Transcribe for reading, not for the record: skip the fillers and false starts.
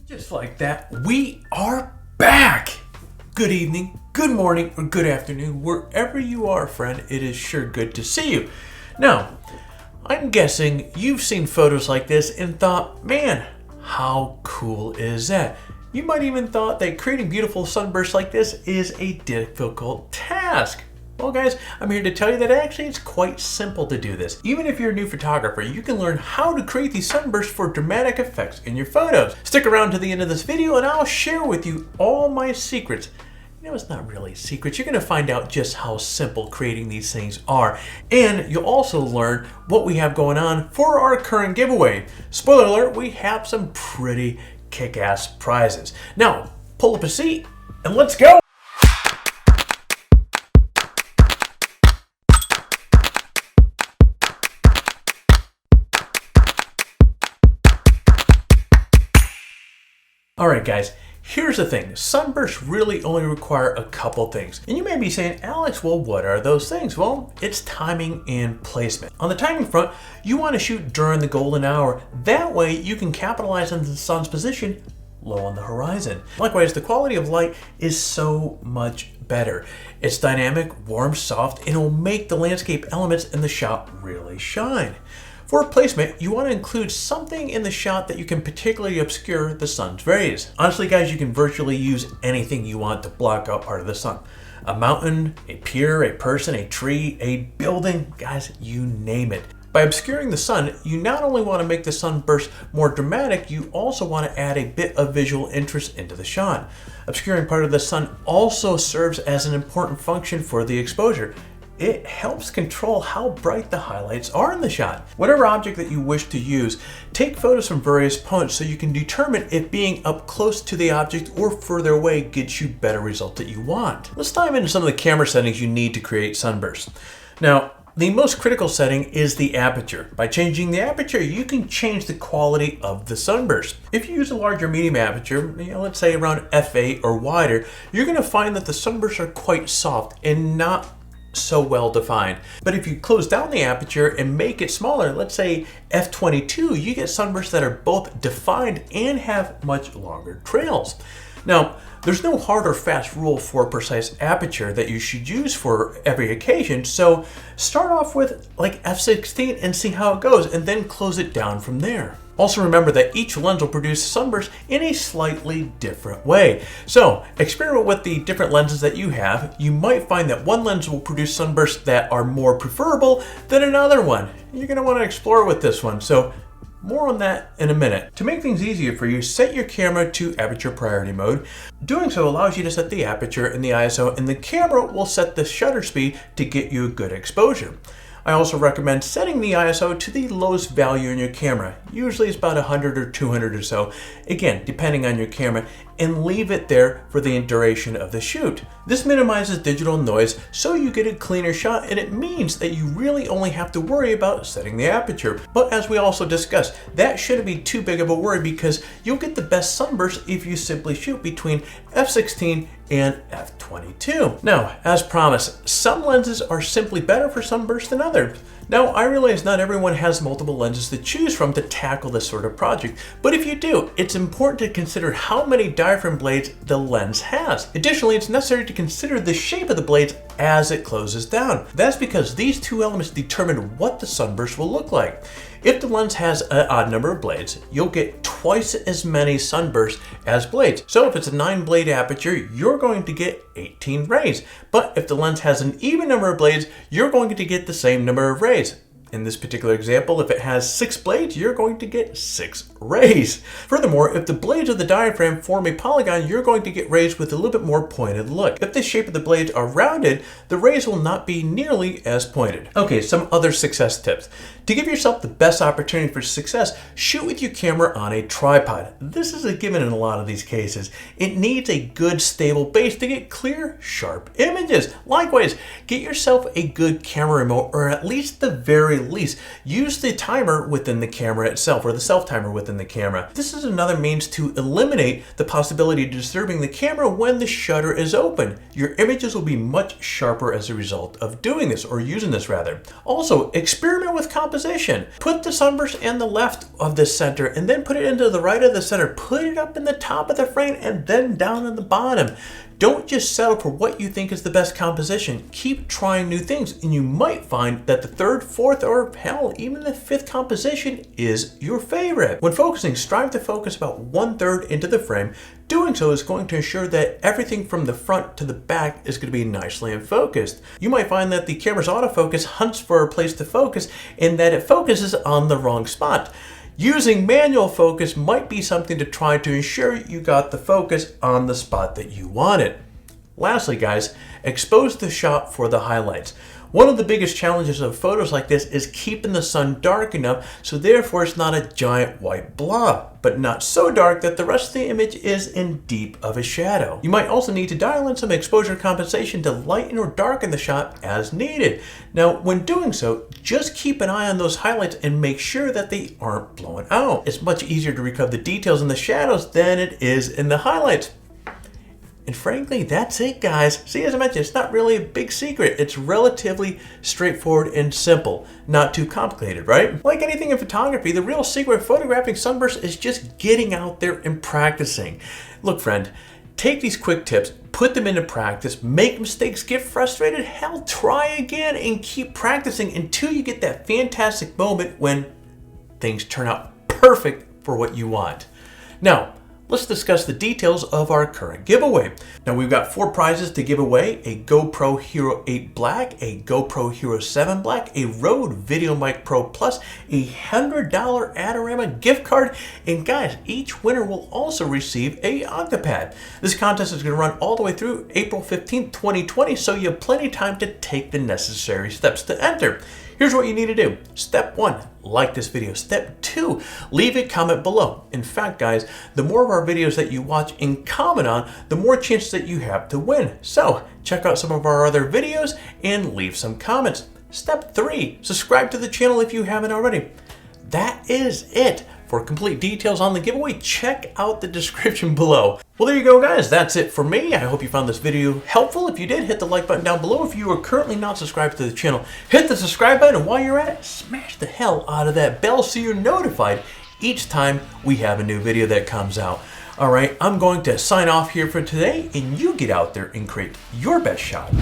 Just like that, we are back! Good evening, good morning, or good afternoon, wherever you are, friend, it is sure good to see you. Now, I'm guessing you've seen photos like this and thought, man, how cool is that? You might even thought that creating beautiful sunbursts like this is a difficult task. Well guys, I'm here to tell you that actually it's quite simple to do this. Even if you're a new photographer, you can learn how to create these sunbursts for dramatic effects in your photos. Stick around to the end of this video and I'll share with you all my secrets. You know, it's not really secrets. You're going to find out just how simple creating these things are. And you'll also learn what we have going on for our current giveaway. Spoiler alert, we have some pretty kick-ass prizes. Now, pull up a seat and let's go! Alright guys, here's the thing. Sunbursts really only require a couple things. And you may be saying, Alex, well, what are those things? Well, it's timing and placement. On the timing front, you want to shoot during the golden hour. That way you can capitalize on the sun's position low on the horizon. Likewise, the quality of light is so much better. It's dynamic, warm, soft, and it will make the landscape elements in the shot really shine. For placement, you want to include something in the shot that you can particularly obscure the sun's rays. Honestly guys, you can virtually use anything you want to block out part of the sun. A mountain, a pier, a person, a tree, a building, guys, you name it. By obscuring the sun, you not only want to make the sunburst more dramatic, you also want to add a bit of visual interest into the shot. Obscuring part of the sun also serves as an important function for the exposure. It helps control how bright the highlights are in the shot. Whatever object that you wish to use, take photos from various points so you can determine if being up close to the object or further away gets you better result that you want. Let's dive into some of the camera settings you need to create sunbursts. Now, the most critical setting is the aperture. By changing the aperture, you can change the quality of the sunburst. If you use a larger medium aperture, let's say around f8 or wider, you're going to find that the sunbursts are quite soft and not so well defined. But if you close down the aperture and make it smaller, let's say f22, you get sunbursts that are both defined and have much longer trails. Now, there's no hard or fast rule for precise aperture that you should use for every occasion, so start off with like f16 and see how it goes, and then close it down from there. Also remember that each lens will produce sunbursts in a slightly different way. So experiment with the different lenses that you have. You might find that one lens will produce sunbursts that are more preferable than another one. You're going to want to explore with this one. So more on that in a minute. To make things easier for you, set your camera to aperture priority mode. Doing so allows you to set the aperture and the ISO, and the camera will set the shutter speed to get you a good exposure. I also recommend setting the ISO to the lowest value in your camera. Usually it's about 100 or 200 or so, again, depending on your camera, and leave it there for the duration of the shoot. This minimizes digital noise so you get a cleaner shot, and it means that you really only have to worry about setting the aperture. But as we also discussed, that shouldn't be too big of a worry because you'll get the best sunburst if you simply shoot between f16 and f22. Now, as promised, some lenses are simply better for sunburst than others. Now, I realize not everyone has multiple lenses to choose from to tackle this sort of project, but if you do, it's important to consider how many diaphragm blades the lens has. Additionally, it's necessary to consider the shape of the blades as it closes down. That's because these two elements determine what the sunburst will look like. If the lens has an odd number of blades, you'll get twice as many sunbursts as blades. So if it's a 9-blade aperture, you're going to get 18 rays. But if the lens has an even number of blades, you're going to get the same number of rays. In this particular example, if it has 6 blades, you're going to get 6 rays. Furthermore, if the blades of the diaphragm form a polygon, you're going to get rays with a little bit more pointed look. If the shape of the blades are rounded, the rays will not be nearly as pointed. Okay, some other success tips. To give yourself the best opportunity for success, shoot with your camera on a tripod. This is a given in a lot of these cases. It needs a good stable base to get clear, sharp images. Likewise, get yourself a good camera remote, or at least the very least, use the timer within the camera itself, or the self-timer within the camera. This is another means to eliminate the possibility of disturbing the camera when the shutter is open. Your images will be much sharper as a result of doing this, or using this rather. Also, experiment with composition composition. Put the sunburst in the left of the center and then put it into the right of the center. Put it up in the top of the frame and then down in the bottom. Don't just settle for what you think is the best composition. Keep trying new things and you might find that the third, fourth, or hell, even the fifth composition is your favorite. When focusing, strive to focus about 1/3 into the frame. Doing so is going to ensure that everything from the front to the back is going to be nicely in focus. You might find that the camera's autofocus hunts for a place to focus and that it focuses on the wrong spot. Using manual focus might be something to try to ensure you got the focus on the spot that you wanted. Lastly, guys, expose the shot for the highlights. One of the biggest challenges of photos like this is keeping the sun dark enough so therefore it's not a giant white blob, but not so dark that the rest of the image is in deep of a shadow. You might also need to dial in some exposure compensation to lighten or darken the shot as needed. Now, when doing so, just keep an eye on those highlights and make sure that they aren't blown out. It's much easier to recover the details in the shadows than it is in the highlights. And frankly, that's it, guys. See, as I mentioned, it's not really a big secret. It's relatively straightforward and simple. Not too complicated, right? Like anything in photography, the real secret of photographing sunbursts is just getting out there and practicing. Look, friend, take these quick tips, put them into practice, make mistakes, get frustrated, hell, try again, and keep practicing until you get that fantastic moment when things turn out perfect for what you want. Now, let's discuss the details of our current giveaway. Now, we've got 4 prizes to give away: a GoPro Hero 8 Black, a GoPro Hero 7 Black, a Rode VideoMic Pro Plus, a $100 Adorama gift card, and guys, each winner will also receive a Octopad. This contest is going to run all the way through April 15th, 2020, so you have plenty of time to take the necessary steps to enter. Here's what you need to do. Step 1, like this video. Step 2, leave a comment below. In fact, guys, the more of our videos that you watch and comment on, the more chances that you have to win. So check out some of our other videos and leave some comments. Step 3, subscribe to the channel if you haven't already. That is it. For complete details on the giveaway, check out the description below. Well, there you go, guys. That's it for me. I hope you found this video helpful. If you did, hit the like button down below. If you are currently not subscribed to the channel, hit the subscribe button. And while you're at it, smash the hell out of that bell so you're notified each time we have a new video that comes out. All right, I'm going to sign off here for today, and you get out there and create your best shot.